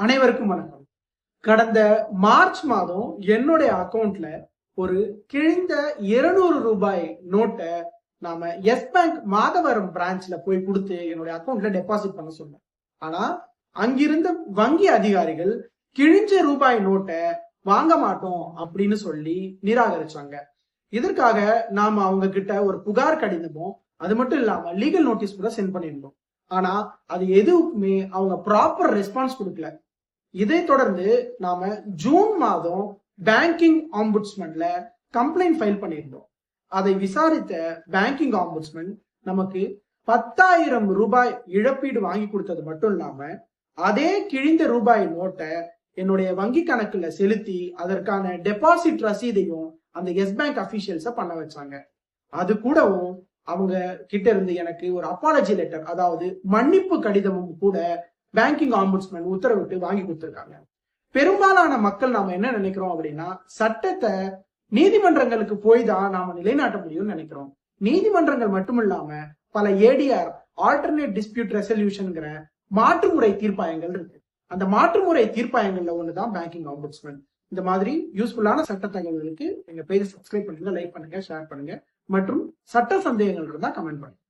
அனைவருக்கும் வணக்கம். கடந்த மார்ச் மாதம் என்னுடைய அக்கவுண்ட்ல ஒரு கிழிந்த 200 ரூபாய் நோட்டை நாம எஸ் பேங்க் மாதவரம் பிரான்ச்ல போய் கொடுத்து என்னுடைய அக்கவுண்ட்ல டெபாசிட் பண்ண சொன்னோம். ஆனா அங்கிருந்த வங்கி அதிகாரிகள் கிழிஞ்ச ரூபாய் நோட்டை வாங்க மாட்டோம் அப்படின்னு சொல்லி நிராகரிச்சாங்க. இதற்காக நாம அவங்க கிட்ட ஒரு புகார் கடிதமும் அது மட்டும் இல்லாம லீகல் நோட்டீஸ் கூட சென்ட் பண்ணியிருந்தோம். ஆனா அது எதுவுமே அவங்க ப்ராப்பர் ரெஸ்பான்ஸ் கொடுக்கல. இதை தொடர்ந்து நாம ஜூன் மாதம் பேங்கிங் ஆம்புட்ஸ்மன்ல கம்ப்ளைண்ட் ஃபைல் பண்ணியிருந்தோம். அதை விசாரித்த பேங்கிங் ஆம்புட்ஸ்மன் நமக்கு 10,000 ரூபாய் இழப்பீடு வாங்கி கொடுத்தது மட்டும் இல்லாம அதே கிழிந்த ரூபாய் நோட்டை என்னுடைய வங்கி கணக்குல செலுத்தி அதற்கான டெபாசிட் ரசீதையும் அந்த எஸ் பேங்க் அபிஷியல்ஸ பண்ண வச்சாங்க. அது கூடவும் அவங்க கிட்ட இருந்து எனக்கு ஒரு அப்பாலஜி லெட்டர், அதாவது மன்னிப்பு கடிதமும் கூட பேங்கிங் ஆம்புட்ஸ்மன் உத்தரவிட்டு வாங்கி கொடுத்திருக்காங்க. பெரும்பாலான மக்கள் நாம என்ன நினைக்கிறோம் அப்படின்னா, சட்டத்தை நீதிமன்றங்களுக்கு போய் தான் நாம நிலைநாட்ட முடியும்னு நினைக்கிறோம். நீதிமன்றங்கள் மட்டும் இல்லாம பல ஏடிஆர், ஆல்டர்னேட் டிஸ்பியூட் ரெசல்யூஷன்ங்கிற மாற்றுமுறை தீர்ப்பாயங்கள் இருக்கு. அந்த மாற்றுமுறை தீர்ப்பாயங்கள்ல ஒண்ணுதான் பேங்கிங் ஆம்புட்ஸ்மன். இந்த மாதிரி யூஸ்ஃபுல்லான சட்ட தகவல்களுக்கு எங்க பேஜ் சப்ஸ்கிரைப் பண்ணுங்க, லைக் பண்ணுங்க, ஷேர் பண்ணுங்க மற்றும் சட்ட சந்தேகங்கள் இருந்தா கமெண்ட் பண்ணுங்க.